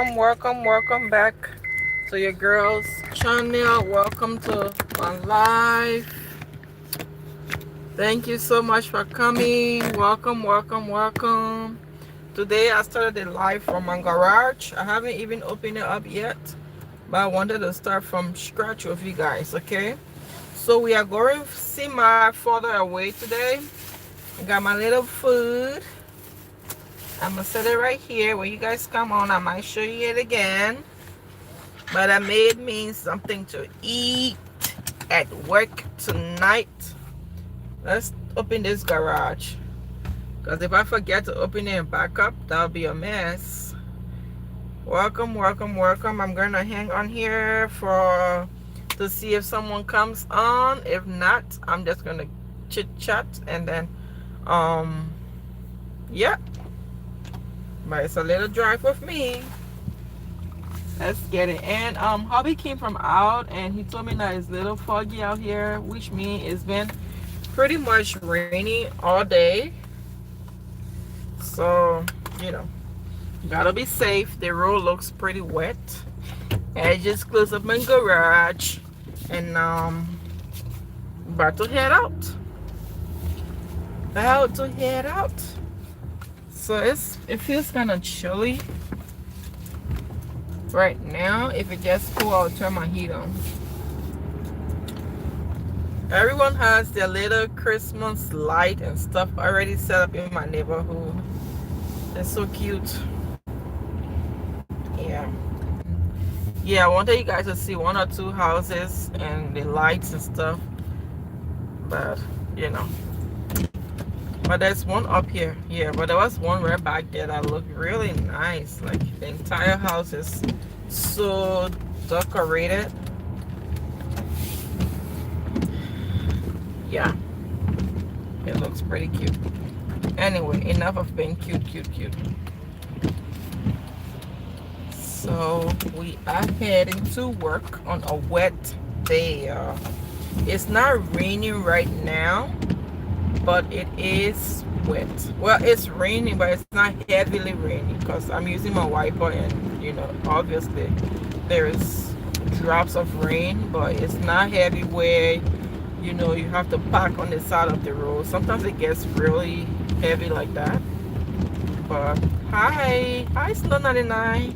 welcome back to your girls channel. Welcome to my live. Thank you so much for coming. Welcome. Today I started the live from my garage. I haven't even opened it up yet, but I wanted to start from scratch with you guys, okay? So we are going to see my father away today. I got my little food. I'm gonna set it right here. When you guys come on, I might show you it again. But I made me something to eat at work tonight. Let's open this garage. Because if I forget to open it and back up, that'll be a mess. Welcome. I'm gonna hang on here to see if someone comes on. If not, I'm just gonna chit chat and then yeah. But it's a little drive with me. Let's get it. And hubby came from out and he told me that it's a little foggy out here, which means it's been pretty much rainy all day. So, gotta be safe. The road looks pretty wet. And I just closed up my garage and about to head out. So it feels kind of chilly right now. If it gets cool, I'll turn my heat on. Everyone has their little Christmas light and stuff already set up in my neighborhood. It's so cute. Yeah, I wanted you guys to see one or two houses and the lights and stuff, but but there's one up here. Yeah, but there was one right back there that looked really nice. Like the entire house is so decorated. Yeah, it looks pretty cute. Anyway, enough of being cute. So we are heading to work on a wet day. It's not raining right now, but it is wet. Well, it's raining, but it's not heavily raining because I'm using my wiper and obviously there's drops of rain, but it's not heavy where you have to park on the side of the road. Sometimes it gets really heavy like that. But hi Snow 99.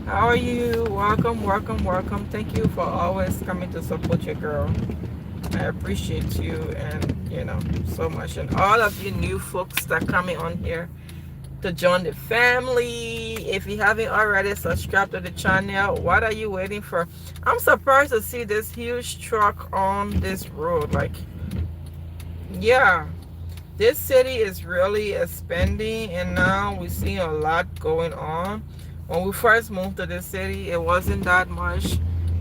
How are you? Welcome. Thank you for always coming to support your girl. I appreciate you and so much, and all of you new folks that are coming on here to join the family. If you haven't already subscribed to the channel, what are you waiting for? I'm surprised to see this huge truck on this road. Like, yeah, this city is really expanding, and now we're seeing a lot going on. When we first moved to this city, it wasn't that much.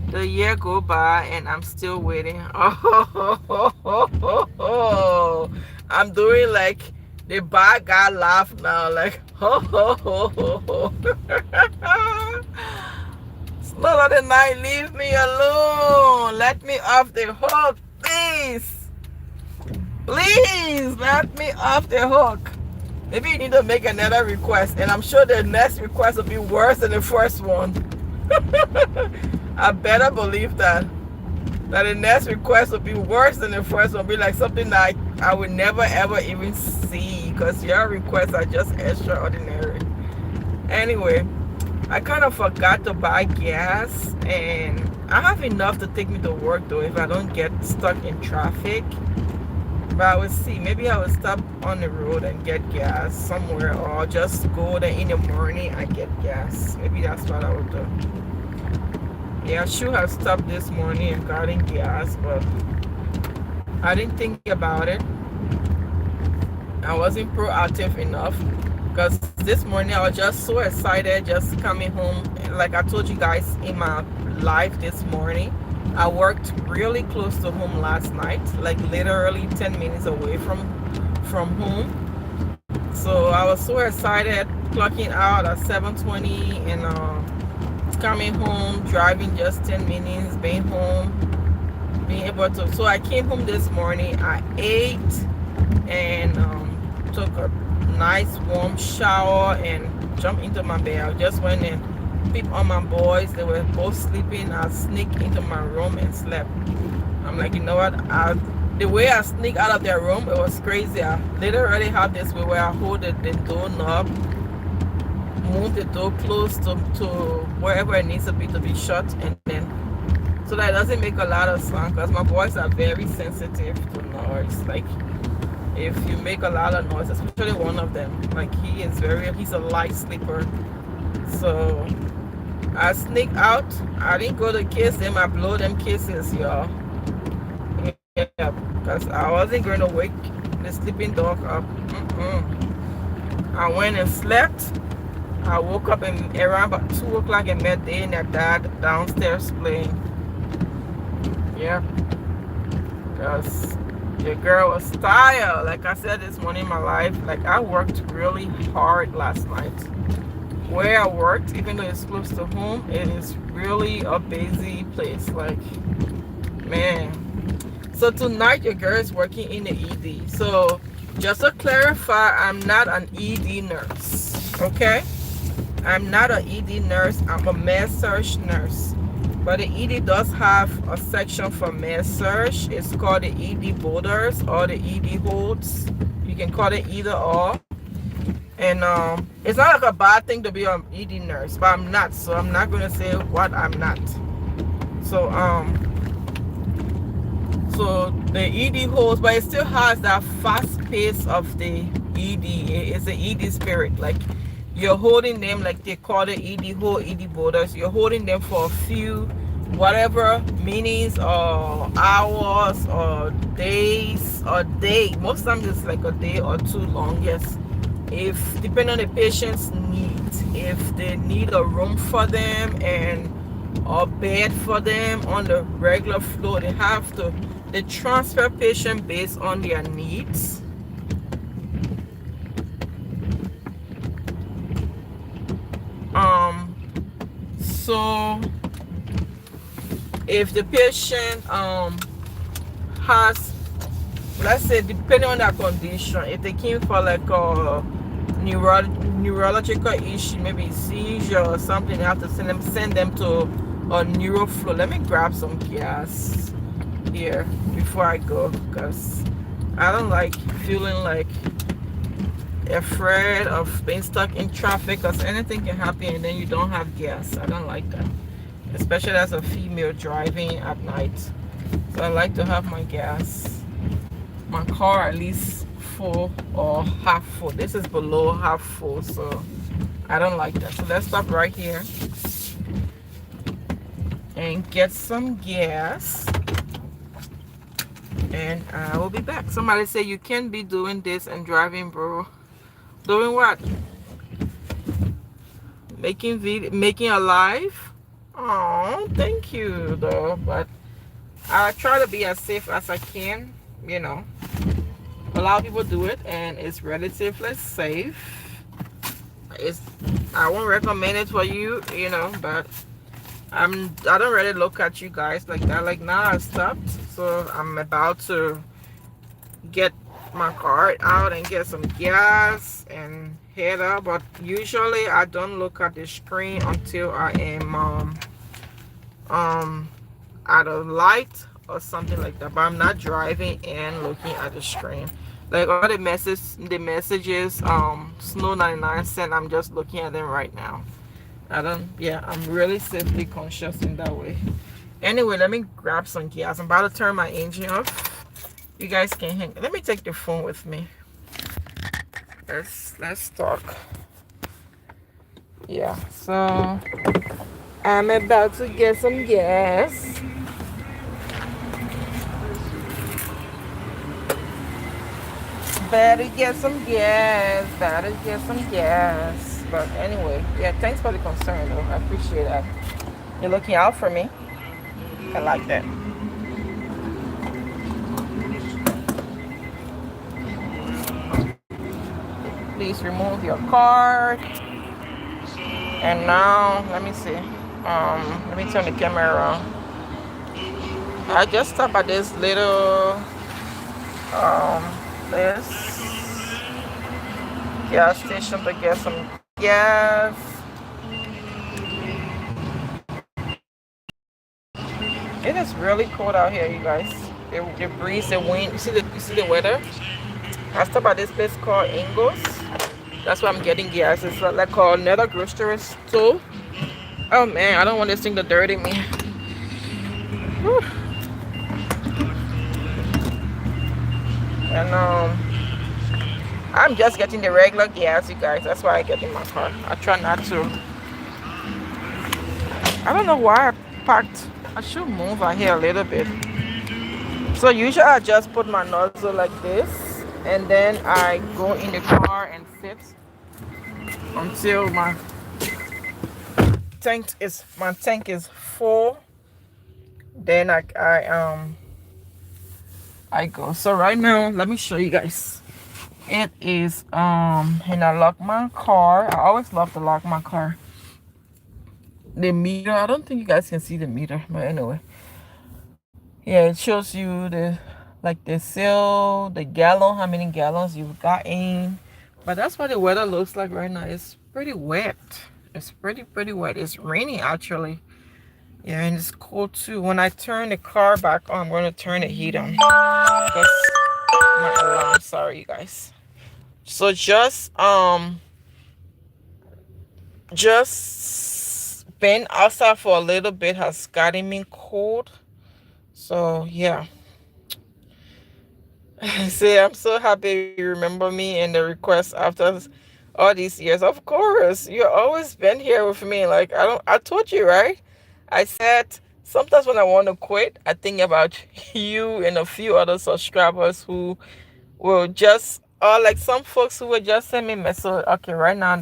The year go by and I'm still waiting. Oh, I'm doing like the bad guy laugh now, like Slow of the night, leave me alone. Let me off the hook, please. Please let me off the hook. Maybe you need to make another request, and I'm sure the next request will be worse than the first one. I better believe that the next request will be worse than the first one. Be like something that I would never ever even see, because your requests are just extraordinary. Anyway, I kind of forgot to buy gas, and I have enough to take me to work though if I don't get stuck in traffic. But I will see. Maybe I will stop on the road and get gas somewhere, or I'll just go there in the morning and get gas. Maybe that's what I will do. Yeah, I should have stopped this morning and gotten gas, but I didn't think about it. I wasn't proactive enough, because this morning I was just so excited just coming home. Like I told you guys in my live this morning, I worked really close to home last night, like literally 10 minutes away from home. So I was so excited, clocking out at 7:20 and coming home, driving just 10 minutes, being home, being able to. So I came home this morning, I ate and took a nice warm shower and jumped into my bed. I just went and peep on my boys. They were both sleeping. I sneaked into my room and slept. I'm like, you know what? The way I sneak out of their room, it was crazy. I literally have this way where I hold the door knob, move the door close to wherever it needs to be shut, and then so that it doesn't make a lot of sound, because my boys are very sensitive to noise. Like if you make a lot of noise, especially one of them, like he's a light sleeper. So I sneak out. I didn't go to kiss them. I blow them kisses, y'all. Yeah, because I wasn't going to wake the sleeping dog up. I went and slept. I woke up around about 2 o'clock in midday, and their dad downstairs playing. Yeah, because the girl was tired. Like I said this morning in my life, like I worked really hard last night. Where I worked, even though it's close to home, it is really a busy place. Like, man. So tonight your girl is working in the ED. So just to clarify, I'm not an ED nurse, okay? I'm not an ED nurse. I'm a med-surg nurse. But the ED does have a section for med-surg. It's called the ED boulders or the ED holds. You can call it either or. And it's not like a bad thing to be an ED nurse, but I'm not. So I'm not going to say what I'm not. So so the ED holds, but it still has that fast pace of the ED. It's the ED spirit. Like you're holding them, like they call it ED hold, ED boulders. You're holding them for a few, whatever, minutes or hours or days or day. Most times it's like a day or two longest. If depending on the patient's needs, if they need a room for them and a bed for them on the regular floor, they transfer patient based on their needs. So if the patient has, let's say, depending on their condition, if they came for like a neurological issue, maybe seizure or something, they have to send them to a neuroflow. Let me grab some gas here before I go, because I don't like feeling like afraid of being stuck in traffic, because anything can happen and then you don't have gas. I don't like that, especially as a female driving at night. So I like to have my gas, my car at least full or half full. This is below half full, so I don't like that. So let's stop right here and get some gas, and I will be back. Somebody say you can't be doing this and driving, bro. Doing what? Making a live? Oh, thank you though, but I try to be as safe as I can. You know, a lot of people do it and it's relatively safe. I won't recommend it for you, you know, but I don't really look at you guys like that. Like now I stopped, so I'm about to get my card out and get some gas and head out. But usually I don't look at the screen until I am at a light or something like that. But I'm not driving and looking at the screen. Like all the messages, Snow 99 cent, I'm just looking at them right now. I'm really safety conscious in that way. Anyway, let me grab some gas. I'm about to turn my engine off. You guys can hang. Let me take the phone with me. Let's talk. Yeah, so I'm about to get some gas. Better get some gas. But anyway, yeah, thanks for the concern though. I appreciate that. You're looking out for me. I like that. Please remove your card. And now, let me see. Let me turn the camera around. I just stopped at this little this gas station to get some gas. It is really cold out here, you guys. The breeze, the wind. You see the weather? I stopped at this place called Ingles. That's why I'm getting gas. It's like called another grocery store. Oh man, I don't want this thing to dirty me. Whew. And I'm just getting the regular gas, you guys. That's why I get in my car. I try not to. I don't know why I parked. I should move out here a little bit. So usually I just put my nozzle like this, and then I go in the car and sit until my tank is full. Then I go. So right now, let me show you guys. It is and I lock my car. I always love to lock my car. The meter, I don't think you guys can see the meter, but anyway. Yeah, it shows you the seal, the gallon, how many gallons you've got in. But that's what the weather looks like right now. It's pretty wet. It's pretty wet. It's raining actually. Yeah, and it's cold too. When I turn the car back on, I'm gonna turn the heat on. Because my alarm, sorry you guys. So just been outside for a little bit has gotten me cold. So yeah. See, I'm so happy you remember me and the request after all these years. Of course, you've always been here with me. Like I told you, right? I said sometimes when I want to quit, I think about you and a few other subscribers who will just like some folks who will just send me message. Okay, right now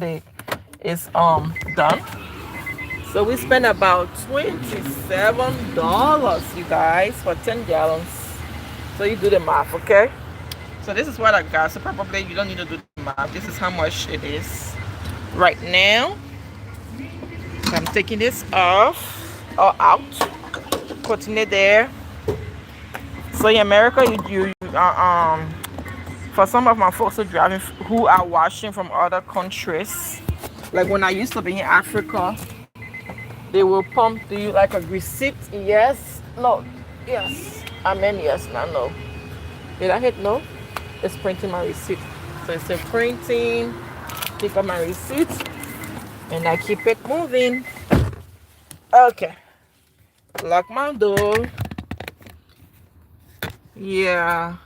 it's done. So we spent about $27, you guys, for 10 gallons. So you do the math, okay? So this is what I got. So probably you don't need to do the math. This is how much it is right now. So I'm taking this off or out, putting it there. So in America, you for some of my folks who are watching from other countries, like when I used to be in Africa, they will pump to you like a receipt. Yes, no, yes. I meant yes, not no. Did I hit no? It's printing my receipt. So it's a printing, pick up my receipt, and I keep it moving. Okay. Lock my door. Yeah.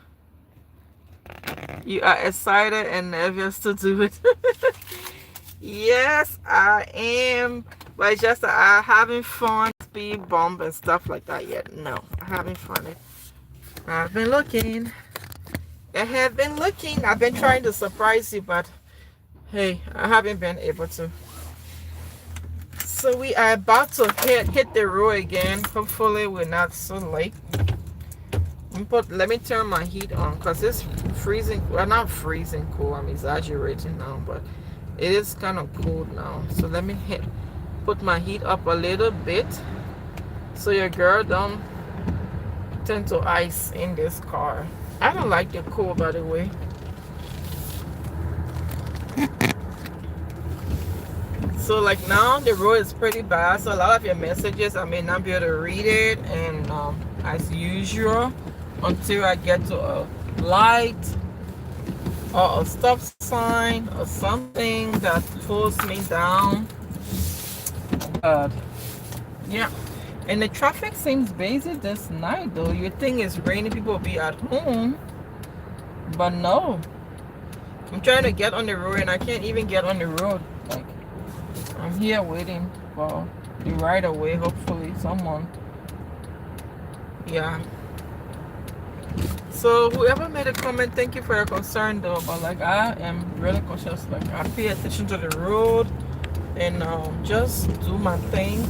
You are excited and nervous to do it. Yes, I am. But it's just having fun, speed bump and stuff like that yet. No, having fun. I've been looking. I have been looking. I've been trying to surprise you, but hey, I haven't been able to. So we are about to hit the road again. Hopefully we're not so late. Let me turn my heat on because it's freezing. Well, not freezing cold. I'm exaggerating now, but it is kind of cold now. So let me put my heat up a little bit so your girl don't tend to ice in this car. I don't like the cold, by the way. So like now the road is pretty bad, so a lot of your messages I may not be able to read it, and as usual until I get to a light or a stop sign or something that pulls me down. Yeah, and the traffic seems busy this night though. You think it's raining, people will be at home, but no. I'm trying to get on the road and I can't even get on the road. Like, I'm here waiting for the right of way. Hopefully someone. Yeah. So whoever made a comment, thank you for your concern though. But like, I am really cautious. Like, I pay attention to the road and just do my thing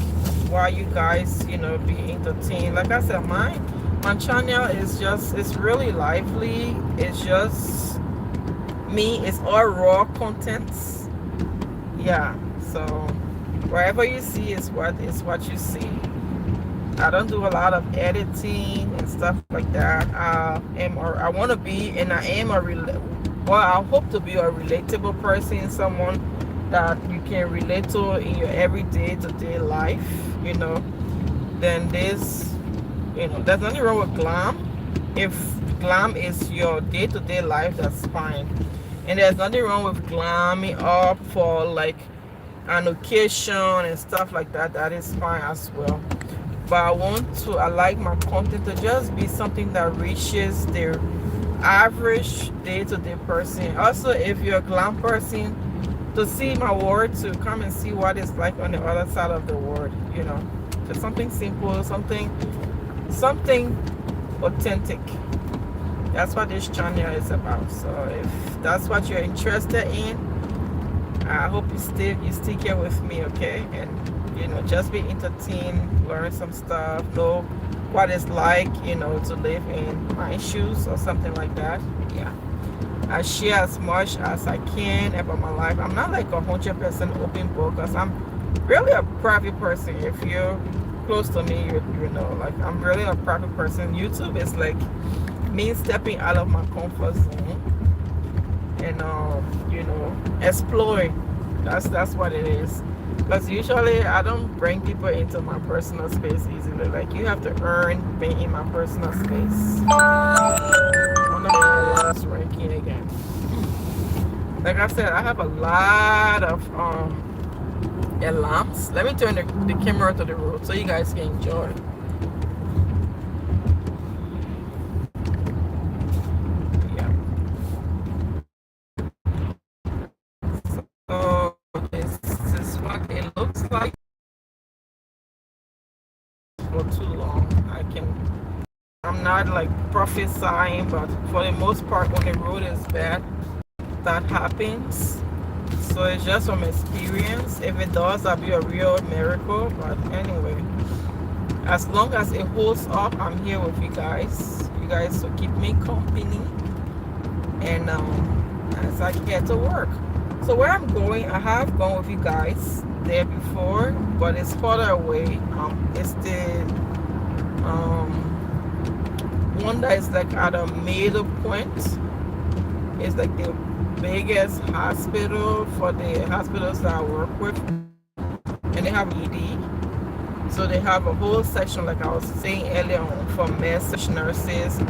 while you guys, be entertained. Like I said, my channel is it's really lively. It's just me. It's all raw contents. Yeah. So wherever you see is what you see. I don't do a lot of editing and stuff like that. I want to be, and I am I hope to be a relatable person, someone that you can relate to in your everyday to day life. Then this there's nothing wrong with glam. If glam is your day-to-day life, that's fine. And there's nothing wrong with glamming up for like an occasion and stuff like that. That is fine as well. But I like my content to just be something that reaches the average day-to-day person. Also, if you're a glam person, to see my world, to come and see what it's like on the other side of the world, just something simple, something authentic. That's what this channel is about. So if that's what you're interested in, I hope you stick here with me, okay? And just be entertained, learn some stuff, know what it's like, to live in my shoes or something like that. Yeah, I share as much as I can about my life. I'm not like 100% open book, because I'm really a private person. If you're close to me, you know, like, I'm really a private person. YouTube is like me stepping out of my comfort zone and exploring. That's what it is. Because usually I don't bring people into my personal space easily. Like, you have to earn being in my personal space. I don't know my last ranking again. Like I said, I have a lot of lamps. Let me turn the camera to the road so you guys can enjoy. Yeah. So this is what it looks like. For too long, I'm not like prophesying, but for the most part, when the road is bad, that happens. So it's just from experience. If it does, that'll be a real miracle. But anyway, as long as it holds up, I'm here with you guys. You guys will keep me company, and as I get to work. So where I'm going, I have gone with you guys there before, but it's further away. It's the one that is like at a middle point. It's like the biggest hospital for the hospitals that I work with, and they have ED. So they have a whole section, like I was saying earlier on, for med nurses.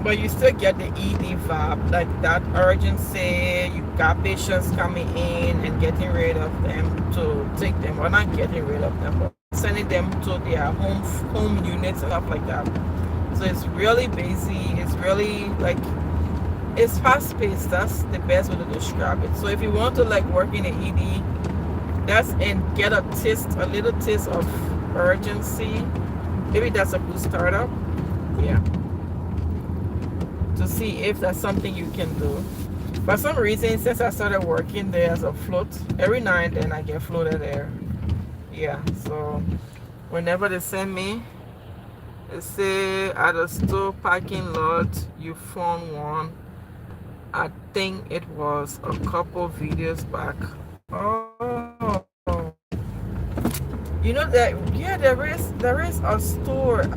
But you still get the ED vibe, like that urgency. You got patients coming in and getting rid of them to take them, or not getting rid of them, but sending them to their home units and stuff like that. So it's really busy. It's really like, it's fast paced. That's the best way to describe it. So if you want to like work in an ED, and get a little taste of urgency, maybe that's a good startup. Yeah. To see if that's something you can do. For some reason, since I started working there as a float, every now and then I get floated there. Yeah, so whenever they send me, they say at a store parking lot, you found one. I think it was a couple videos back. Oh, you know that? Yeah, there is a store.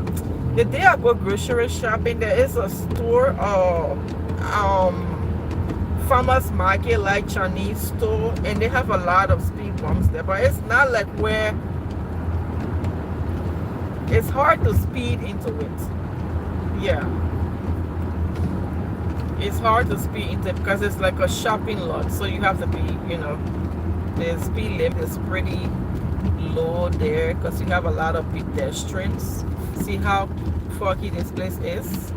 The day I go grocery shopping, there is a store, farmers market, like Chinese store, and they have a lot of speed bumps there. But it's not like where it's hard to speed into it. Yeah, it's hard to speed into it because it's like a shopping lot. So you have to be, the speed limit is pretty low there because you have a lot of pedestrians. See how foggy this place is?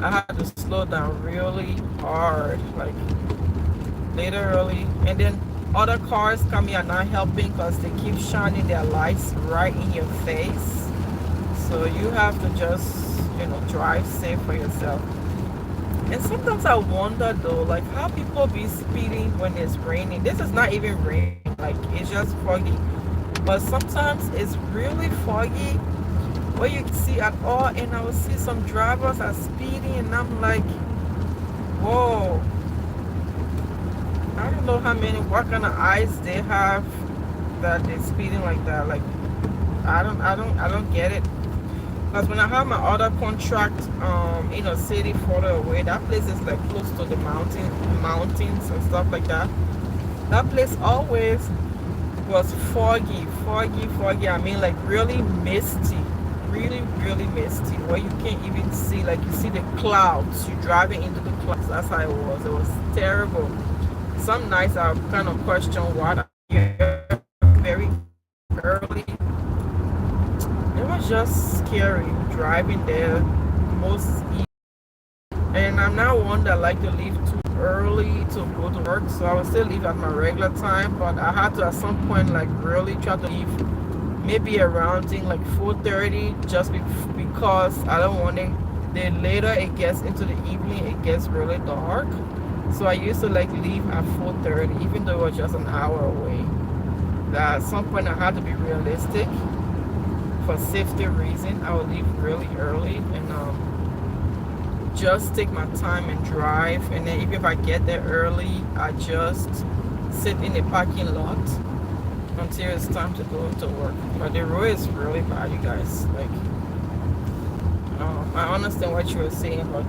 I had to slow down really hard, like literally. And then other cars coming are not helping because they keep shining their lights right in your face. So you have to just, drive safe for yourself. And sometimes I wonder though, like how people be speeding when it's raining. This is not even rain, like it's just foggy. But sometimes it's really foggy where you can see at all, and I will see some drivers are speeding and I'm like, whoa, I don't know what kind of eyes they have that they're speeding like that. Like I don't get it. Because when I have my other contract in a city further away, that place is like close to the mountains and stuff like that. That place always was foggy. I mean, like really misty, really, really misty where you can't even see, like you see the clouds. You're driving into the clouds. That's how it was. It was terrible. Some nights I kind of question what I here very early. It was just scary driving there most evening. And I'm not one that like to leave too early to go to work, so I would still leave at my regular time. But I had to at some point like really try to leave maybe around thing like 4:30, just because I don't want it. The later it gets into the evening, it gets really dark. So I used to like leave at 4:30, even though it was just an hour away. That at some point I had to be realistic for safety reason. I would leave really early and just take my time and drive. And then even if I get there early, I just sit in the parking lot until it's time to go to work. But the road is really bad, you guys. Like, I understand what you were saying about,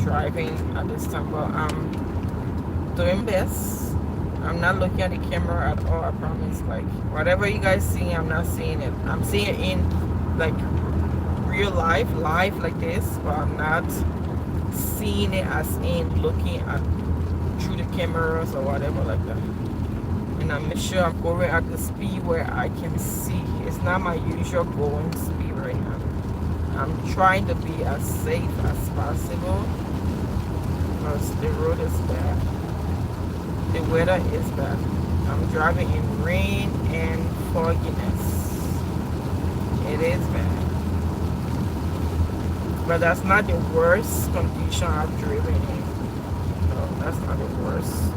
driving at this time, but I'm doing best. I'm not looking at the camera at all, I promise. Like, whatever you guys see, I'm not seeing it. I'm seeing it in, like, real life, live like this, but I'm not seeing it as in looking at through the cameras or whatever like that. And I make sure I'm going at the speed where I can see. It's not my usual going speed right now. I'm trying to be as safe as possible because the road is bad. The weather is bad. I'm driving in rain and fogginess. It is bad. But that's not the worst condition I've driven in. No, that's not the worst.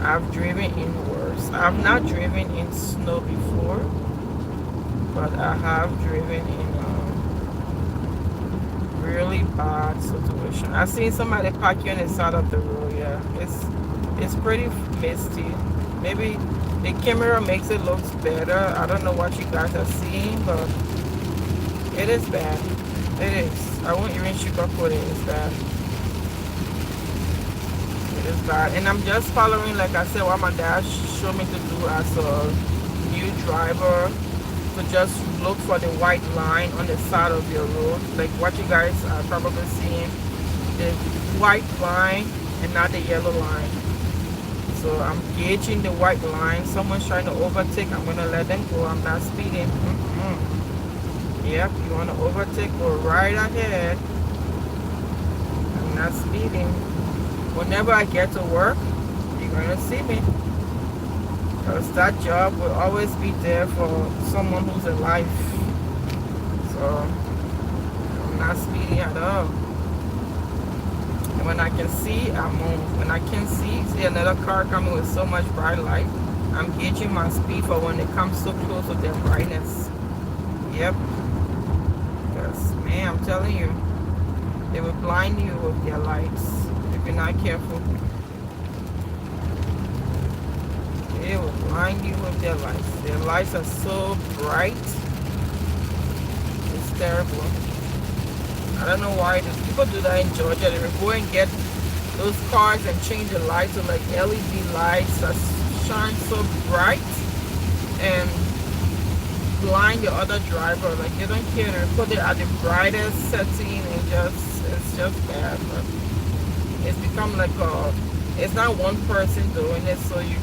I've driven in worse. I've not driven in snow before, but I have driven in really bad situation. I've seen somebody parking on the side of the road. Yeah, it's pretty misty. Maybe the camera makes it look better. I don't know what you guys are seeing, but it is bad. It is. I won't even sugarcoat it. It's bad. It is bad. And I'm just following, like I said, what my dad showed me to do as a new driver, to just look for the white line on the side of your road. Like what you guys are probably seeing. The white line and not the yellow line. So I'm gauging the white line. Someone's trying to overtake. I'm going to let them go. I'm not speeding. Yep, you want to overtake, go right ahead. I'm not speeding. Whenever I get to work, you're going to see me. Because that job will always be there for someone who's alive. So, I'm not speeding at all. And when I can see, I move. When I can see another car coming with so much bright light, I'm gauging my speed for when it comes so close with their brightness. Yep. Because, man, I'm telling you, they will blind you with their lights if you're not careful. They will blind you with their lights. Their lights are so bright. It's terrible. I don't know why people do that in Georgia. They will go and get those cars and change the lights to like LED lights that shine so bright and blind the other driver. Like they don't care. They put it at the brightest setting and it's just bad. But it's become like it's not one person doing it, so you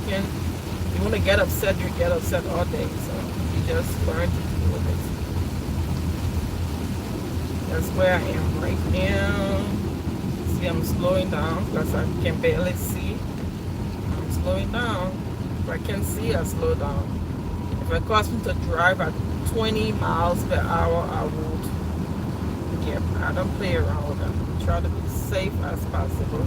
want to get upset, you get upset all day. So you just learn to deal with it. That's where I am right now. See, I'm slowing down because I can barely see. I'm slowing down. If I can see, I slow down. If it costs me to drive at 20 miles per hour, I would. Yep, I don't play around with them. Try to be safe as possible.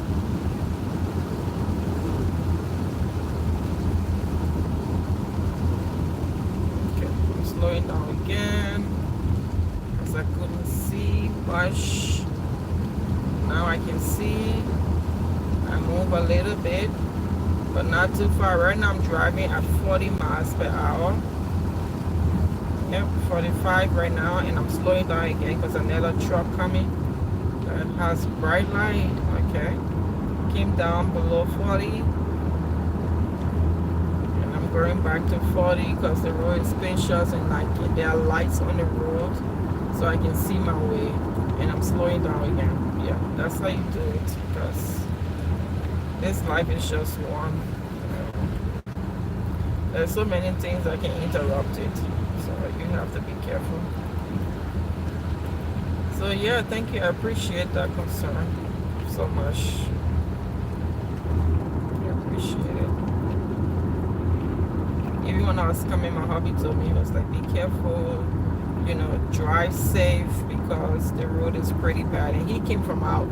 Okay, I'm slowing down again because I couldn't see much. Now I can see. I move a little bit, but not too far. Right now I'm driving at 40 miles per hour. Yep, 45 right now, and I'm slowing down again because another truck coming that has bright light. Okay, came down below 40, and I'm going back to 40 because the road is spacious and like there are lights on the road, so I can see my way, and I'm slowing down again. Yeah, that's how you do it, because this life is just one. There's so many things that can interrupt it, so you have to be careful. So yeah, thank you. I appreciate that concern so much. I appreciate it. Even when I was coming, my hubby told me, he was like, be careful, drive safe, because the road is pretty bad. And he came from out,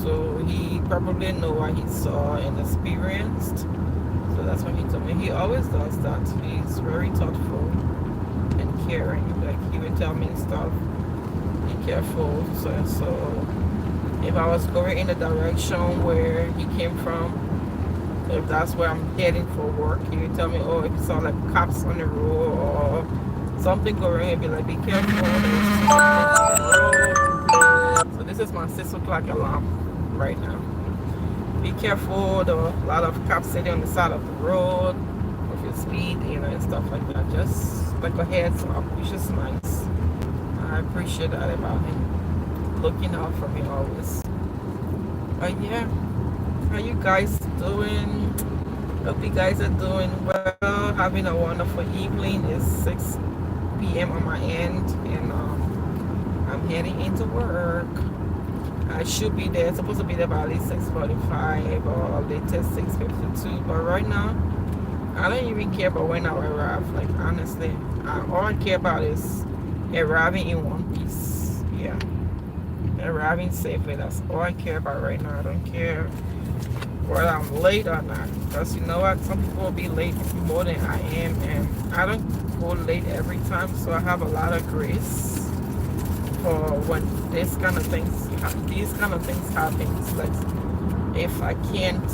so he probably know what he saw and experienced. So that's what he told me. He always does that. He's very thoughtful and caring. Like, he would tell me stuff, be careful. So if I was going in the direction where he came from, if that's where I'm heading for work, he would tell me, oh, if you saw like cops on the road or something going, he'd be like, be careful, there's something on the road. So this is my 6 o'clock alarm right now. Be careful, there are a lot of cops sitting on the side of the road with your speed, and stuff like that. Just like a heads up, which is nice. I appreciate that about him, looking out for me always. But yeah, how you guys doing? Hope you guys are doing well, having a wonderful evening. It's 6 p.m. on my end, and I'm heading into work. I should be there, supposed to be there by at least 6:45 or latest 6:52, but right now I don't even care about when I arrive. Like, honestly, all I care about is arriving in one piece. Yeah, arriving safely. That's all I care about right now. I don't care whether I'm late or not, because you know what, some people will be late more than I am, and I don't go late every time, so I have a lot of grace for when these kind of things happen. Like, if I can't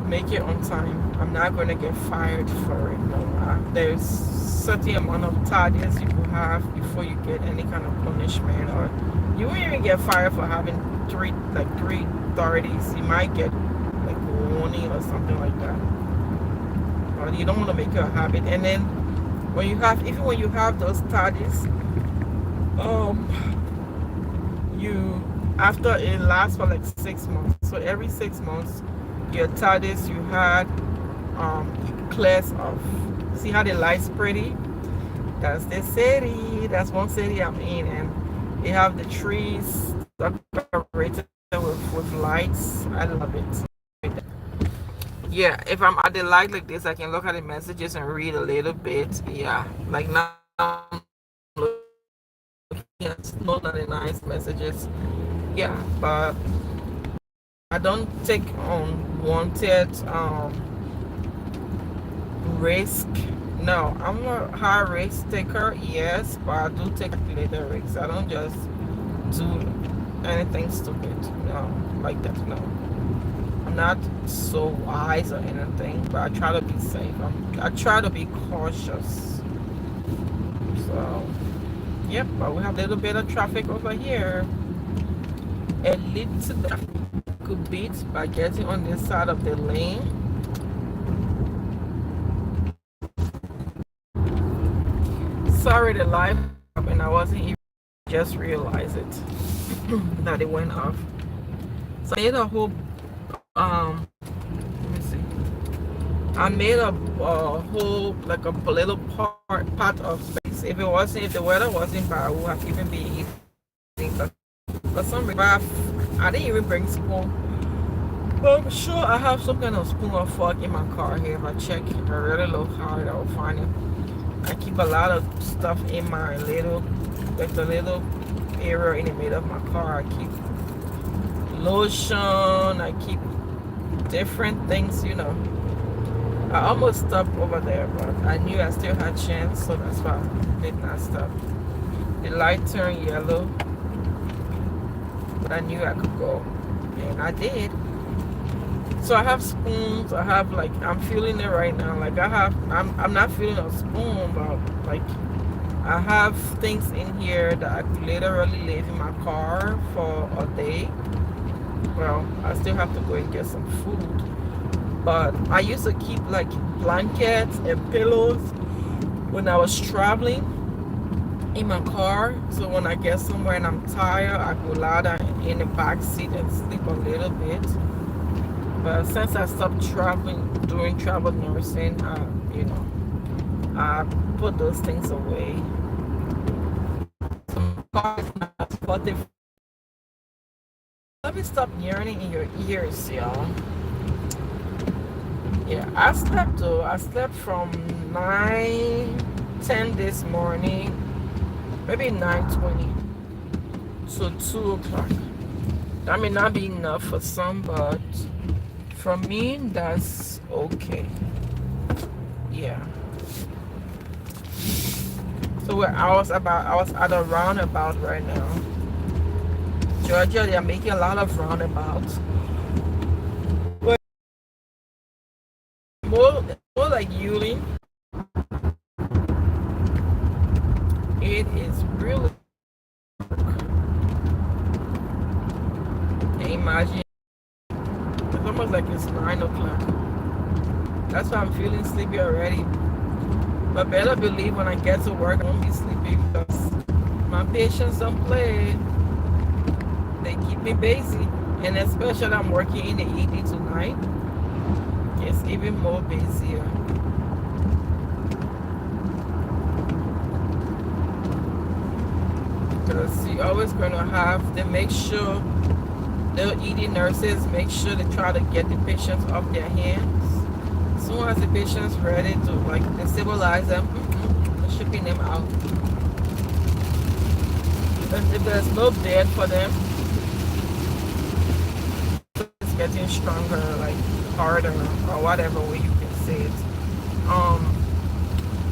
make it on time, I'm not going to get fired for it. No, there's certain amount of tardiness you will have before you get any kind of punishment, or you won't even get fired for having three 30s. You might get like a warning or something like that, but you don't want to make it a habit. And then when you have those tardiness, you, after it lasts for like 6 months, so every 6 months your tardiness you had it clears off. See how the light's pretty? That's the city. That's one city I'm in, and they have the trees decorated with lights. I love it. Yeah, if I'm at the light like this, I can look at the messages and read a little bit. Yeah, like now I'm looking at not the nice messages. Yeah, but I don't take unwanted risk. No, I'm a high risk taker, yes, but I do take calculated risks. I don't just do anything stupid, like that. No, I'm not so wise or anything, but I try to be safe. I try to be cautious. So yep, but we have a little bit of traffic over here. A little bit by getting on this side of the lane. Sorry, the light up, and I wasn't even just realize it that it went off. So I made a whole let me see. I made a whole, like a little part of space. If the weather wasn't bad, I would have even been eating. But for some reason, I didn't even bring spoon. But I'm sure I have some kind of spoon or fork in my car here. If I check really look hard, I will find it. I keep a lot of stuff in my little area in the middle of my car. I keep lotion, I keep different things, I almost stopped over there, but I knew I still had chance, so that's why I did not stop. The light turned yellow, but I knew I could go, and I did. So I have spoons. I have, like, I'm feeling it right now. Like, I'm not feeling a spoon, but like I have things in here that I could literally leave in my car for a day. Well, I still have to go and get some food. But I used to keep like blankets and pillows when I was traveling. in my car. So when I get somewhere and I'm tired, I go lie down in the back seat and sleep a little bit. But since I stopped traveling, doing travel nursing, I put those things away. So my car is not supportive. Let me stop yearning in your ears, y'all. Yeah, I slept though. I slept from 9:10 this morning, maybe 9:20 to 2 o'clock. That may not be enough for some, but for me, that's okay. Yeah. So I was at a roundabout right now. Georgia, they are making a lot of roundabouts. But more like Yulee. It is really. Imagine. It's almost like it's 9 o'clock. That's why I'm feeling sleepy already. But better believe when I get to work, I won't be sleepy because my patients don't play. They keep me busy. And especially I'm working in the ED tonight. It's even more busier. Because you're always going to have to make sure the ED nurses make sure they try to get the patients off their hands. As soon as the patient's ready to like stabilize them, they're shipping them out. And if there's no bed for them, it's getting stronger, like harder, or whatever way you can say it.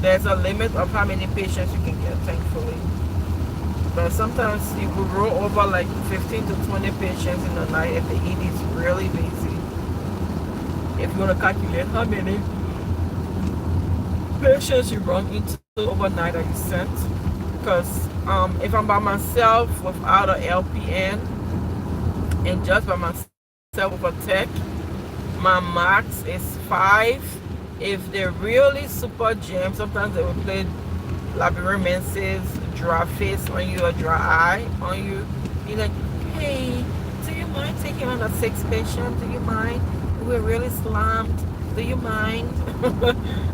There's a limit of how many patients you can get, thankfully. But sometimes you will roll over like 15 to 20 patients in the night if the ED is really busy. If you want to calculate how many patients you run into overnight that you sent. Because if I'm by myself without an LPN and just by myself with a tech, my max is 5. If they're really super jammed, sometimes they will play labyrinths, dry face on you or dry eye on you. You're like, hey, do you mind taking on a 6 patient? Do you mind? We're really slammed. Do you mind?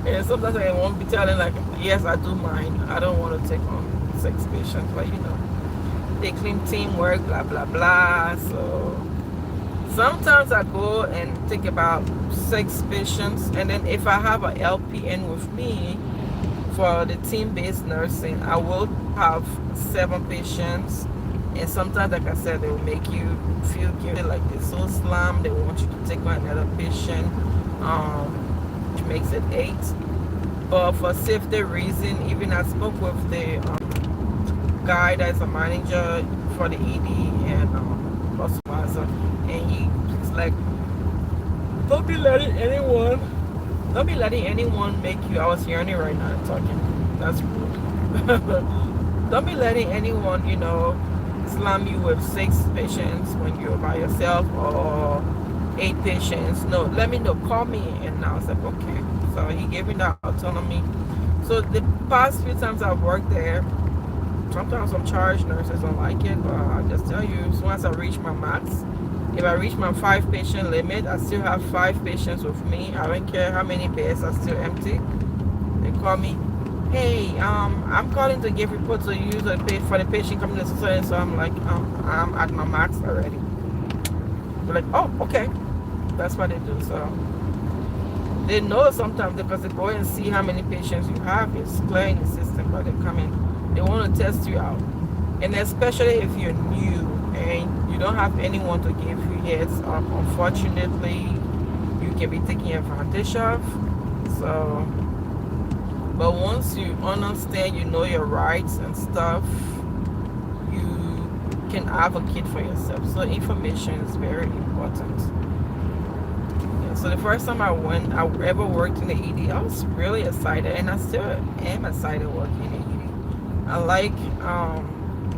And sometimes I won't be telling like, yes, I do mind. I don't want to take on 6 patients, but they claim teamwork, blah blah blah. So sometimes I go and take about 6 patients, and then if I have an LPN with me for the team-based nursing, I will have 7 patients. And sometimes, like I said, they will make you feel guilty, like they're so slammed, they want you to take on another patient, which makes it 8. But for safety reason, even I spoke with the guy that's a manager for the ED and supervisor, and he's like, don't be letting anyone make you. I was hearing it right now talking. That's rude. Don't be letting anyone, slam you with 6 patients when you're by yourself or 8 patients. No, let me know. Call me. And I was like, okay. So he gave me that autonomy. So the past few times I've worked there, sometimes some charge nurses don't like it, but I just tell you, as soon as I reach my max, if I reach my 5 patient limit, I still have 5 patients with me. I don't care how many beds are still empty. They call me, hey, I'm calling to give report to you for the patient coming to society. So I'm like, I'm at my max already. They're like, oh, okay. That's what they do. So they know sometimes because they go and see how many patients you have. It's clear in the system, but they come in. They want to test you out. And especially if you're new and you don't have anyone to give you heads up, unfortunately, you can be taken advantage of. So, but once you understand, you know your rights and stuff, you can advocate for yourself. So information is very important. Yeah, so the first time I ever worked in the ED, I was really excited, and I still am excited working in the ED. I like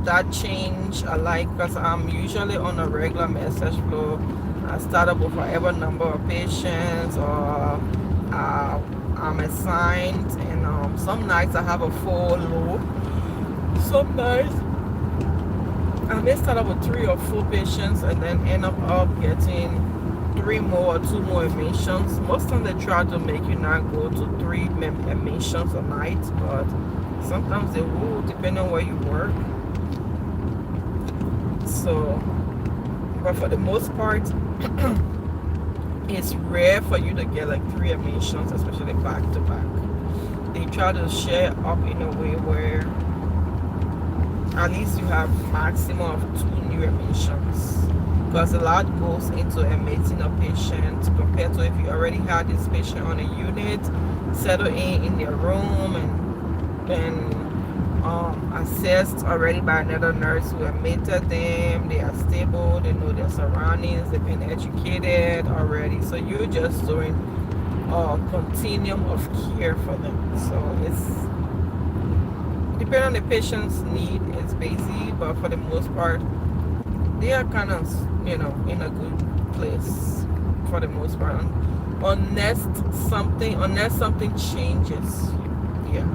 that change. I like, because I'm usually on a regular message flow. I start up with whatever number of patients, or I'm assigned, and some nights I have a full load. Some nights I may start up with 3 or 4 patients and then end up getting 3 more or 2 more admissions. Most times they try to make you not go to 3 admissions a night, but sometimes they will, depending on where you work. So, but for the most part, it's rare for you to get like 3 admissions, especially back to back. They try to share up in a way where at least you have maximum of 2 new admissions, because a lot goes into admitting a patient compared to if you already had this patient on a unit, settle in their room, and then assessed already by another nurse who admitted them. They are stable, they know their surroundings, they've been educated already, so you're just doing a continuum of care for them. So it's depending on the patient's need, it's busy, but for the most part they are kind of, in a good place for the most part, unless something changes. Yeah.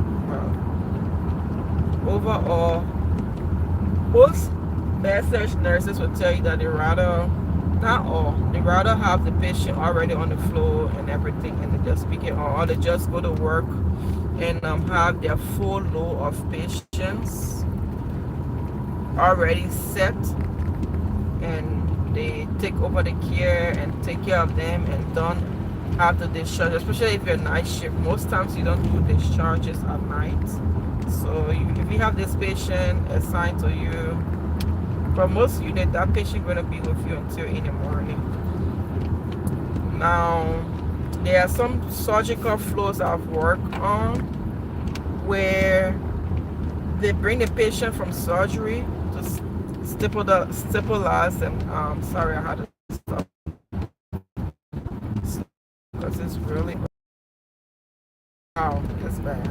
Overall, most med-surg nurses will tell you that they rather, not all, they rather have the patient already on the floor and everything, and they just pick it on, or they just go to work and have their full load of patients already set, and they take over the care and take care of them and done after discharge. Especially if you're night shift, most times you don't do discharges at night. So if you have this patient assigned to you, for most units, that patient going to be with you until in the morning. Now, there are some surgical floors I've worked on where they bring the patient from surgery to stabilize them. Sorry, I had to stop because it's really, wow, it's bad.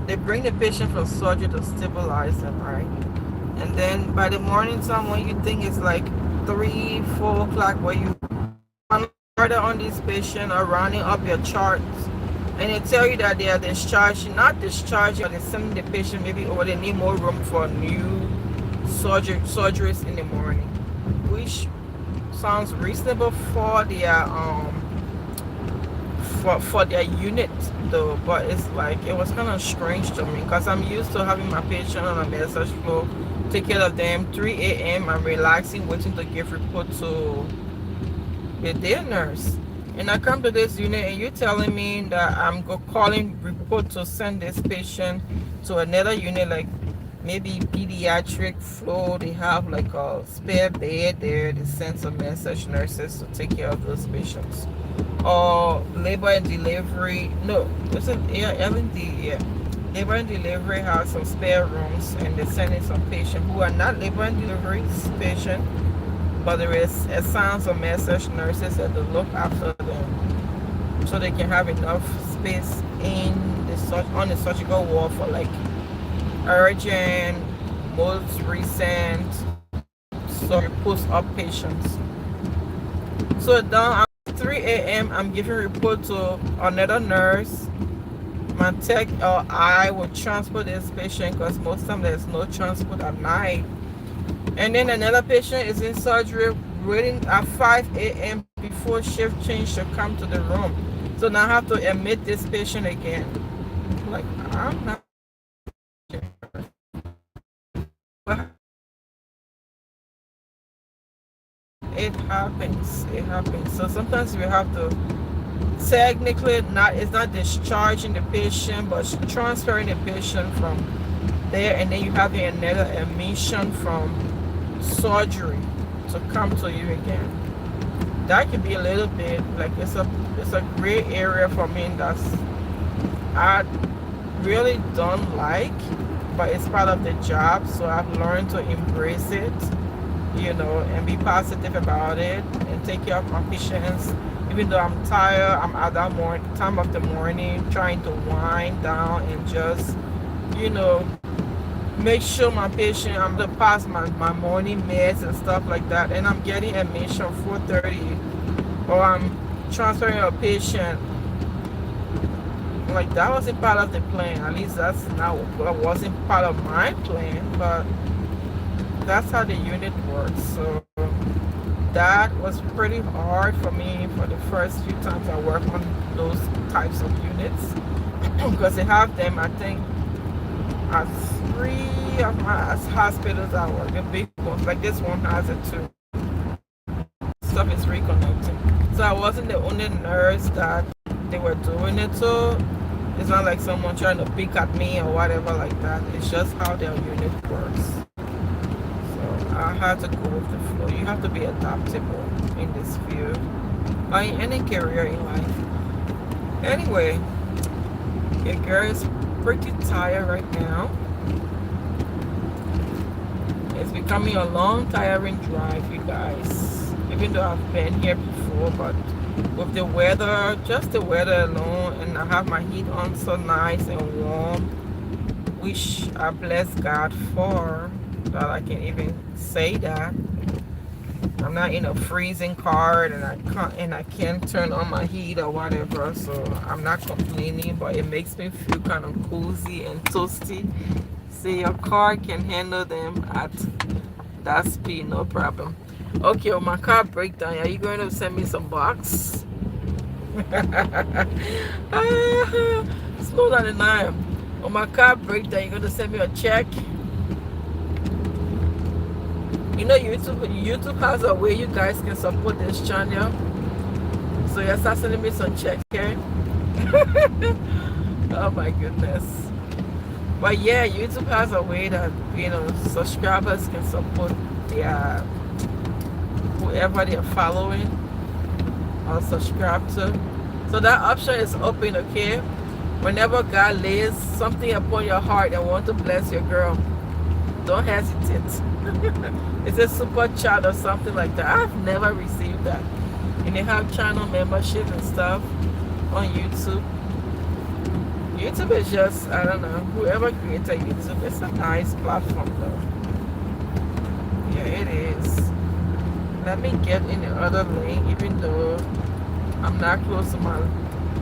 They bring the patient from surgery to stabilize them, right? And then by the morning time, when you think it's like 3-4 o'clock, where you order on this patient or rounding up your charts, and they tell you that they are discharging, not discharging, but they're sending the patient maybe over, they need more room for new surgeries in the morning, which sounds reasonable for their for their unit though, but it's like, it was kind of strange to me because I'm used to having my patient on a med-surg floor, take care of them 3 a.m. I'm relaxing, waiting to give report to the day nurse, and I come to this unit and you're telling me that I'm calling report to send this patient to another unit, like maybe pediatric floor. They have like a spare bed there. They send some med-surg nurses to take care of those patients. Or labor and delivery, no, it's an L&D, yeah. Labor and delivery has some spare rooms, and they're sending some patients who are not labor and delivery patients, but there is assigned some med-surg nurses that will look after them, so they can have enough space on the surgical ward for like urgent, most recent, post-op patients. So down at 3 a.m. I'm giving report to another nurse. My tech or I will transport this patient because most time there's no transport at night. And then another patient is in surgery waiting at 5 a.m. before shift change to come to the room. So now I have to admit this patient again. Like, I'm not. It happens. It happens. So sometimes we have to technically it's not discharging the patient, but transferring the patient from there, and then you have another admission from surgery to come to you again. That can be a little bit like it's a gray area for me. I really don't like, but it's part of the job, so I've learned to embrace it, and be positive about it and take care of my patients. Even though I'm tired, I'm at that time of the morning trying to wind down and just, make sure my patient, I'm to pass my morning meds and stuff like that, and I'm getting admission 4:30, or I'm transferring a patient like that wasn't part of the plan. At least that wasn't part of my plan, but that's how the unit works. So that was pretty hard for me for the first few times I worked on those types of units because they have them, I think, at three of my hospitals I work, the big ones. Like this one has it too. Stuff is reconnecting. So I wasn't the only nurse that they were doing it to. It's not like someone trying to pick at me or whatever like that. It's just how their unit works. So I had to go with the flow. You have to be adaptable in this field or in any career in life. Anyway, your girl is pretty tired right now. It's becoming a long, tiring drive, you guys. Even though I've been here before, but with the weather, just the weather alone, and I have my heat on so nice and warm, which I bless God for, that I can even say that. I'm not in a freezing car and I can't turn on my heat or whatever, so I'm not complaining, but it makes me feel kind of cozy and toasty. See, your car can handle them at that speed, no problem. Okay, well, my car breakdown. Are you going to send me some box? Slow down the nine. On my car breakdown, you're going to send me a check? You know, YouTube has a way you guys can support this channel. So you start sending me some checks, okay? Oh my goodness. But yeah, YouTube has a way that, you know, subscribers can support their whoever they're following or subscribe to. So that option is open, okay? Whenever God lays something upon your heart and want to bless your girl, don't hesitate. It's a super chat or something like that. I've never received that. And they have channel membership and stuff on YouTube. YouTube is just, I don't know, whoever created YouTube, it's a nice platform though. Yeah, it is. Let me get in the other lane, even though I'm not close to my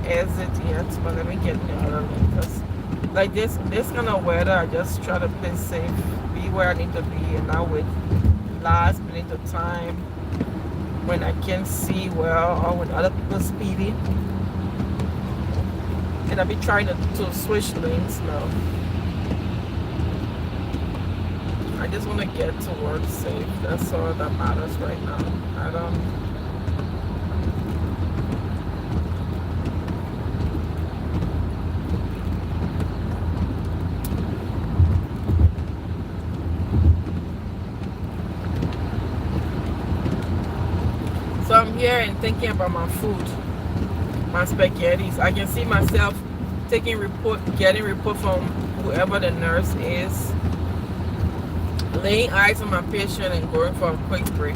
exit yet, but let me get in the other lane, because like this kind of weather, I just try to play safe, be where I need to be, and not wait last minute of time when I can't see well or when other people speeding. And I'll be trying to switch lanes now. I just want to get to work safe. That's all that matters right now. I don't. So I'm here and thinking about my food, my spaghettis. I can see myself getting report from whoever the nurse is, laying eyes on my patient and going for a quick break.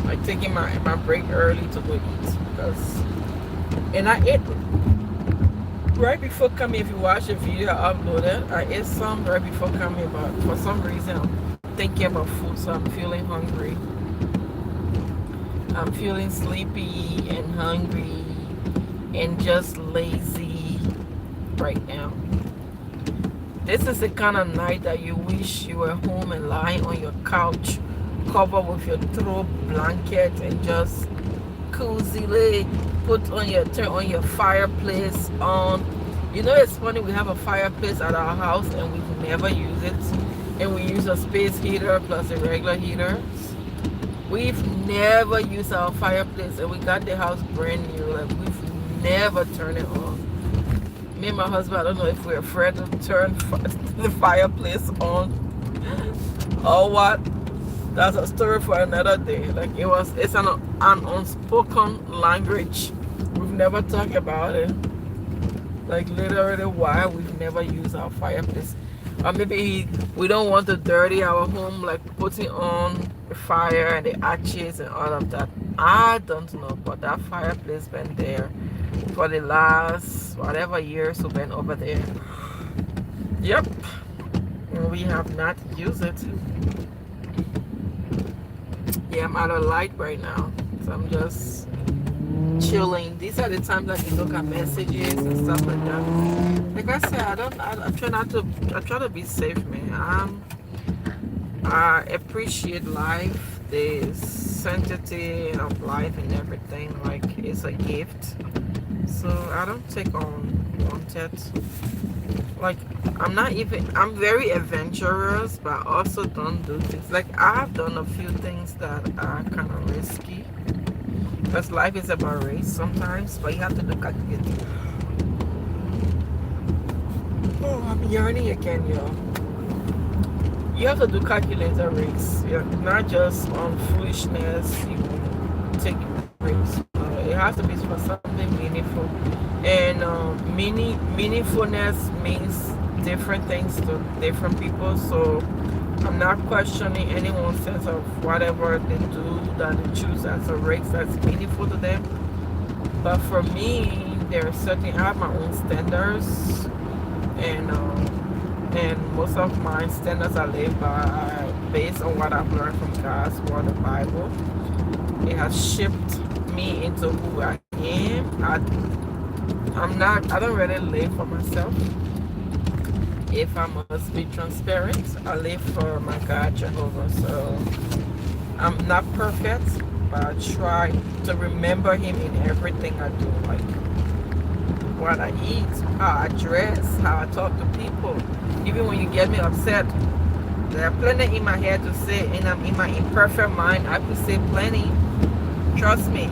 Like taking my break early to go eat. And I ate right before coming. If you watch the video I uploaded, I ate some right before coming, but for some reason I'm thinking about food, so I'm feeling hungry. I'm feeling sleepy and hungry and just lazy right now. This is the kind of night that you wish you were home and lying on your couch, covered with your throw blanket and just cozily turn on your fireplace on. You know, it's funny, we have a fireplace at our house and we've never used it, and we use a space heater plus a regular heater. We've never used our fireplace, and we got the house brand new. Like, we've never turned it on. Me and my husband, I don't know if we're afraid to turn the fireplace on or what. That's a story for another day. Like, it's an unspoken language. We've never talked about it. Like, literally why we've never used our fireplace. Or maybe we don't want to dirty our home, like putting on the fire and the ashes and all of that. I don't know, but that fireplace been there for the last whatever years we've been over there. Yep, and we have not used it. Yeah, I'm out of light right now, so I'm just chilling. These are the times I can look at messages and stuff like that. Like I said, I try not to. I try to be safe, man. I appreciate life, the sanctity of life and everything. Like it's a gift. So I don't take on wanted. Like I'm very adventurous, but I also don't do things. Like I have done a few things that are kind of risky. Because life is about race sometimes, but you have to look at it. Oh, I'm yawning again, y'all. You have to do calculated risks. Yeah, not just on foolishness. You take risks. It has to be for something meaningful, and meaningfulness means different things to different people. So I'm not questioning anyone's sense of whatever they do that they choose as a race that's meaningful to them. But for me, there are certain. I have my own standards, and most of my standards I live by are based on what I've learned from God's word, the Bible. It has shaped me into who I am. I don't really live for myself. If I must be transparent, I live for my God Jehovah. So I'm not perfect, but I try to remember him in everything I do. Like what I eat, how I dress, how I talk to people. Even when you get me upset, there are plenty in my head to say, and I'm in my imperfect mind. I could say plenty. Trust me,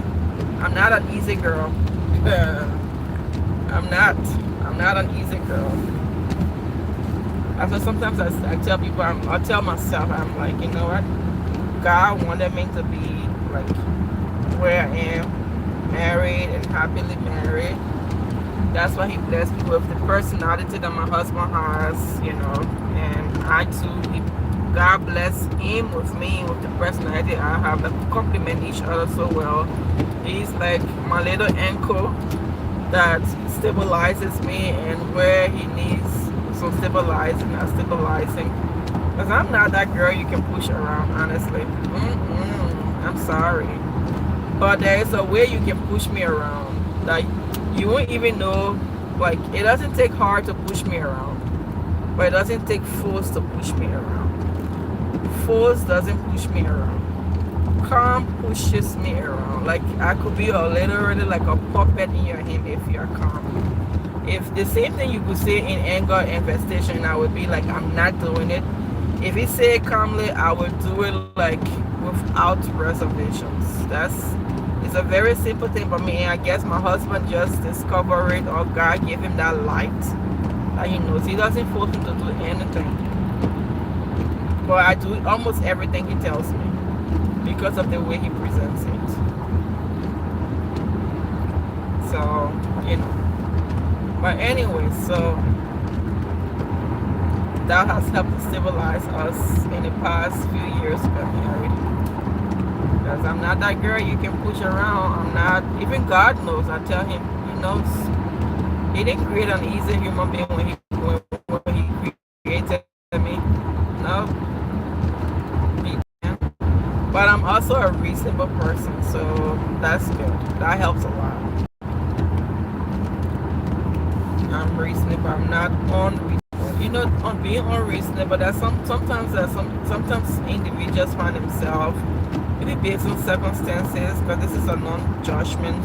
I'm not an easy girl. I'm not an easy girl. After sometimes I tell people, I tell myself, I'm like, you know what? God wanted me to be like where I am, married and happily married. That's why he blessed me with the personality that my husband has, you know, and I too, God bless him with me with the personality I have. Like we complement each other so well. He's like my little anchor that stabilizes me, and where he needs some stabilizing, I stabilize him. Because I'm not that girl you can push around, honestly. I'm sorry. But there is a way you can push me around that you won't even know. Like, it doesn't take hard to push me around, but it doesn't take force to push me around. Force doesn't push me around. Calm pushes me around. Like, I could be literally like a puppet in your hand if you're calm. If the same thing you could say in anger and frustration, I would be like, I'm not doing it. If he said calmly, I would do it like without reservations. It's a very simple thing for me. I guess my husband just discovered it, or God gave him that light that he knows. He doesn't force him to do anything, but I do almost everything he tells me because of the way he presents it. So, you know. But anyway, so that has helped to stabilize us in the past few years we got married. Because I'm not that girl you can push around. I'm not, even God knows. I tell him, he knows. He didn't create an easy human being when he created me. No. He didn't. But I'm also a reasonable person, so that's good. That helps a lot. I'm reasonable. I'm not unreasonable. You know, on being unreasonable, that sometimes individuals find themselves maybe based on circumstances, because this is a non-judgment.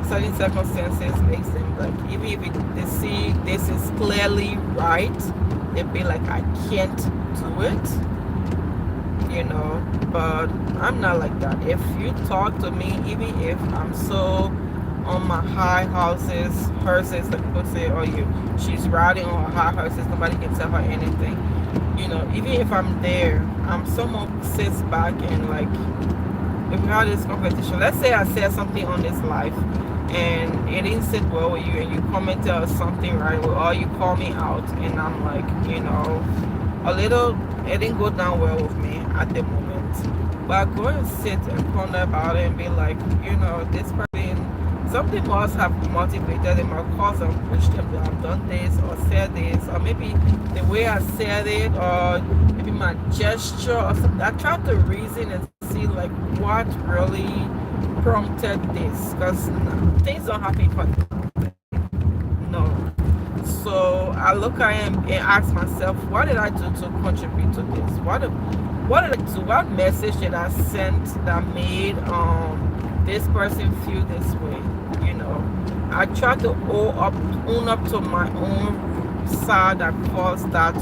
Certain circumstances makes them like, even if they see this is clearly right, they be like, I can't do it. You know, but I'm not like that. If you talk to me, even if I'm so on my high horses, like people say, oh, she's riding on her high horses, nobody can tell her anything. You know, even if I'm there, I'm someone who sits back and like, if we have this competition, let's say I said something on this live and it didn't sit well with you, and you commented something right, or you call me out, and I'm like, you know, it didn't go down well with me at the moment. But I go and sit and ponder about it and be like, you know, this person, something must have motivated them or caused them, pushed them to have done this or said this, or maybe the way I said it, or maybe my gesture or something. I tried to reason and see like what really prompted this? Because things don't happen for no. So I look at him and ask myself, what did I do to contribute to this? What did I do? What message did I send that made this person feel this way? You know, I try to own up to my own side that caused that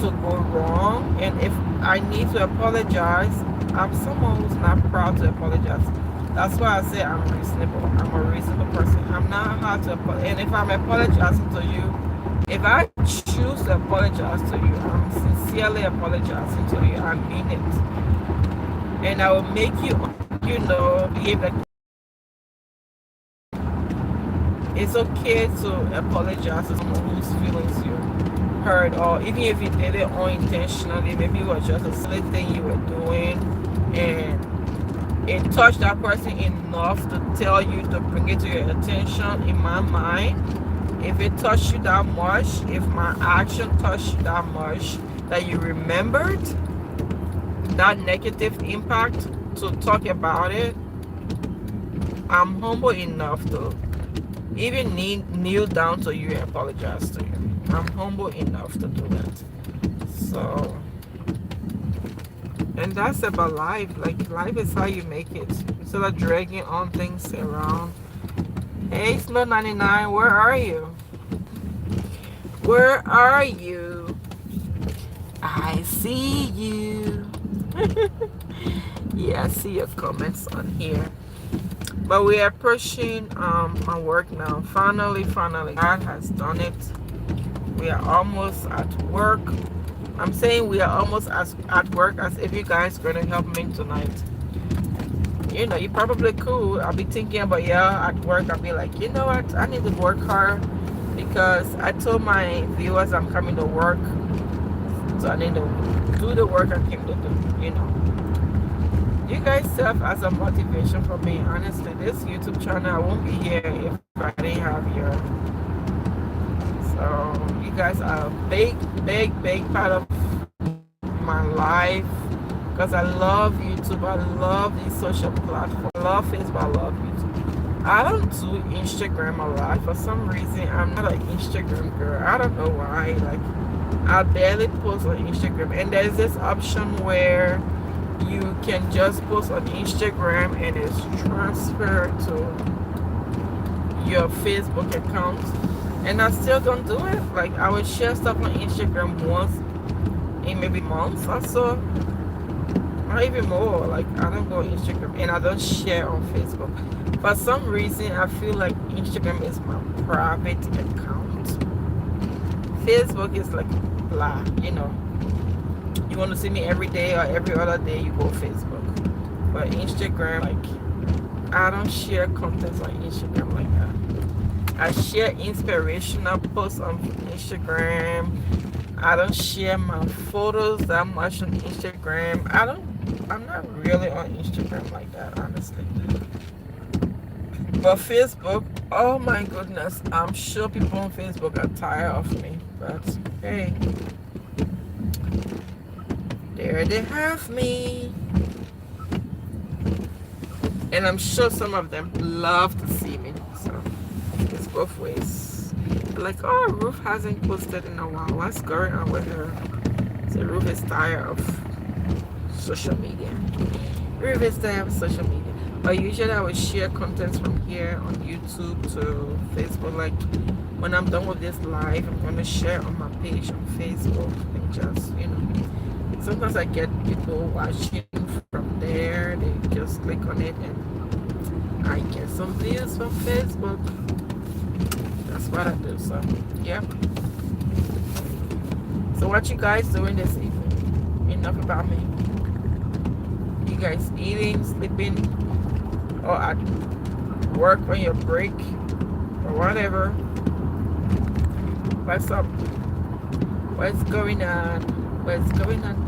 to go wrong, and if I need to apologize, I'm someone who's not proud to apologize. That's why I say I'm reasonable. I'm a reasonable person. I'm not hard to apologize. And if I'm apologizing to you, if I choose to apologize to you, I'm sincerely apologizing to you. I mean it. And I will make you, you know, behave like it's okay to apologize to someone whose feelings you hurt, or even if you did it unintentionally, maybe it was just a silly thing you were doing and it touched that person enough to tell you, to bring it to your attention. In my mind, if it touched you that much, if my action touched you that much that you remembered that negative impact to talk about it, I'm humble enough to even kneel down to you and apologize to you. I'm humble enough to do that. So, and that's about life. Like, life is how you make it. Instead of dragging on things around. Hey, Snow 99, where are you? Where are you? I see you. Yeah, I see your comments on here. But we are approaching my work now. Finally, God has done it. We are almost at work. I'm saying we are almost at work as if you guys are going to help me tonight. You know, you probably could. I'll be thinking about, yeah, at work, I'll be like, you know what? I need to work hard because I told my viewers I'm coming to work. So I need to do the work I came to do, you know. You guys serve as a motivation for me. Honestly, this YouTube channel, I won't be here if I didn't have you. So you guys are a big part of my life because I love YouTube. I love these social platforms. I love Facebook. I love YouTube. I don't do Instagram a lot. For some reason, I'm not an Instagram girl. I don't know why. Like, I barely post on Instagram. And there's this option where you can just post on Instagram and it's transferred to your Facebook account, and I still don't do it. Like, I would share stuff on Instagram once in maybe months or so, or even more. Like, I don't go on Instagram and I don't share on Facebook. For some reason, I feel like Instagram is my private account. Facebook is like blah, you know. You want to see me every day or every other day, you go Facebook. But Instagram, like, I don't share content on Instagram like that. I share inspirational posts on Instagram. I don't share my photos that much on Instagram. I'm not really on Instagram like that, honestly. But Facebook, oh my goodness, I'm sure people on Facebook are tired of me. But hey, there they have me. And I'm sure some of them love to see me. So it's both ways. They're like, oh, Ruth hasn't posted in a while. What's going on with her? So Ruth is tired of social media. Ruth is tired of social media. But usually I would share contents from here on YouTube to Facebook. Like, when I'm done with this live, I'm going to share on my page on Facebook and just, you know. Sometimes I get people watching from there. They just click on it and I get some views from Facebook. That's what I do. So, yeah. So what you guys doing this evening? Enough about me. You guys eating, sleeping, or at work on your break, or whatever. What's up? What's going on? What's going on?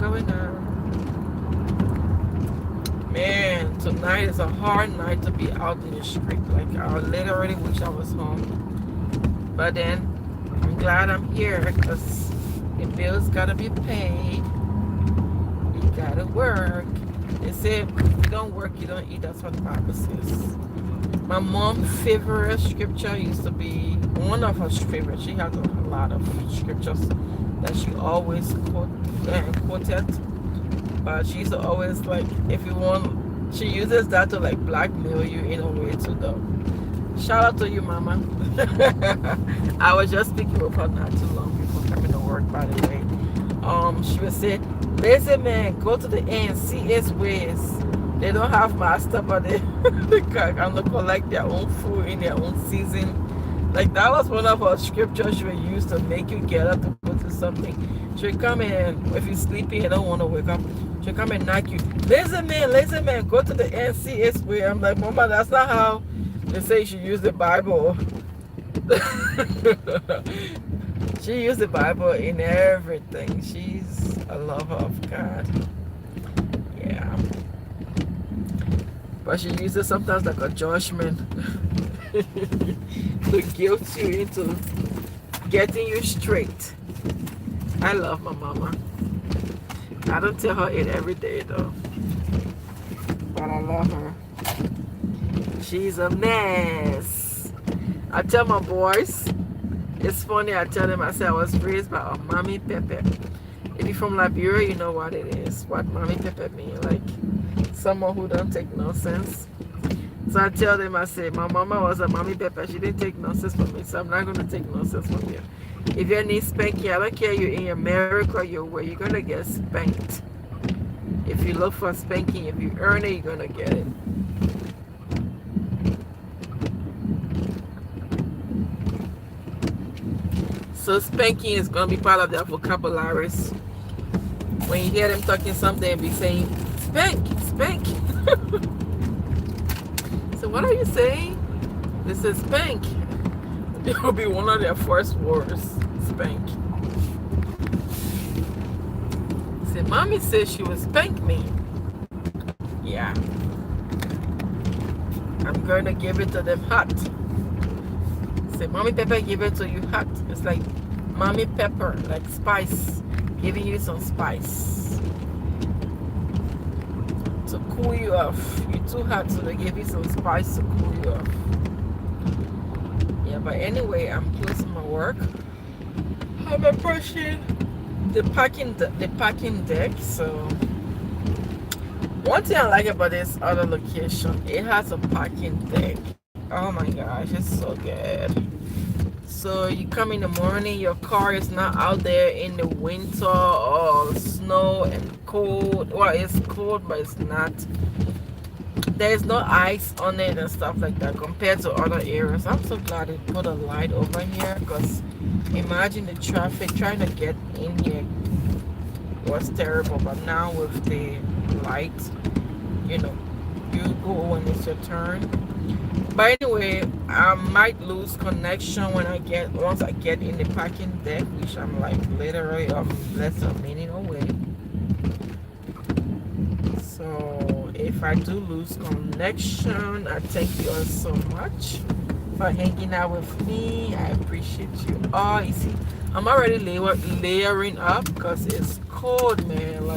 Man, tonight is a hard night to be out in the street. Like, I literally wish I was home. But then, I'm glad I'm here because the bills gotta be paid. You gotta work. They say if you don't work, you don't eat. That's what the Bible says. My mom's favorite scripture used to be one of her favorites. She has a lot of scriptures that she always quoted. But she used to always like, if you want, she uses that to like blackmail you in a way too, though. Shout out to you, Mama. I was just speaking with her not too long before coming to work, by the way. She would say, lazy man, go to the end, see its ways. They don't have master, but they can collect their own food in their own season. Like that was one of our scriptures she would use to make you get up to go to something. She would come in, if you're sleepy and don't want to wake up, she'll come and knock you. Lazy man, go to the end, see its way. I'm like, Mama, that's not how they say you should use the Bible. She used the Bible in everything. She's a lover of God. Yeah. But she uses sometimes like a judgment to guilt you into getting you straight. I love my mama. I don't tell her it every day though. But I love her. She's a mess. I tell my boys, it's funny, I tell them, I say I was raised by a mommy pepper. If you're from Liberia, you know what it is, what mommy pepper means. Like someone who don't take nonsense. So I tell them, I say, my mama was a mommy pepper. She didn't take nonsense from me, so I'm not going to take nonsense from you. If you need spanking, I don't care you're in America, you're where, you're going to get spanked. If you look for spanking, if you earn it, you're going to get it. So spanking is going to be part of their vocabularies. When you hear them talking something, be saying, spank. So what are you saying? They say spank. It will be one of their first words, spank. Say, Mommy said she would spank me. Yeah. I'm going to give it to them hot. Say, Mommy Pepper give it to you hot. It's like Mommy Pepper, like spice, giving you some spice to cool you off. You're too hot, so they give you some spice to cool you off. Yeah, but anyway, I'm closing my work. I'm approaching the parking deck. So one thing I like about this other location, it has a parking deck. Oh my gosh, it's so good. So you come in the morning, your car is not out there in the winter or snow and cold. Well, it's cold, but it's not. There's no ice on it and stuff like that compared to other areas. I'm so glad they put a light over here, because imagine the traffic trying to get in here was terrible. But now with the light, you know, you go when it's your turn. But anyway, I might lose connection once I get in the parking deck, which I'm like literally less than a minute away. So if I do lose connection, I thank you all so much for hanging out with me. I appreciate you all. You see, I'm already layering up because it's cold, man. Like,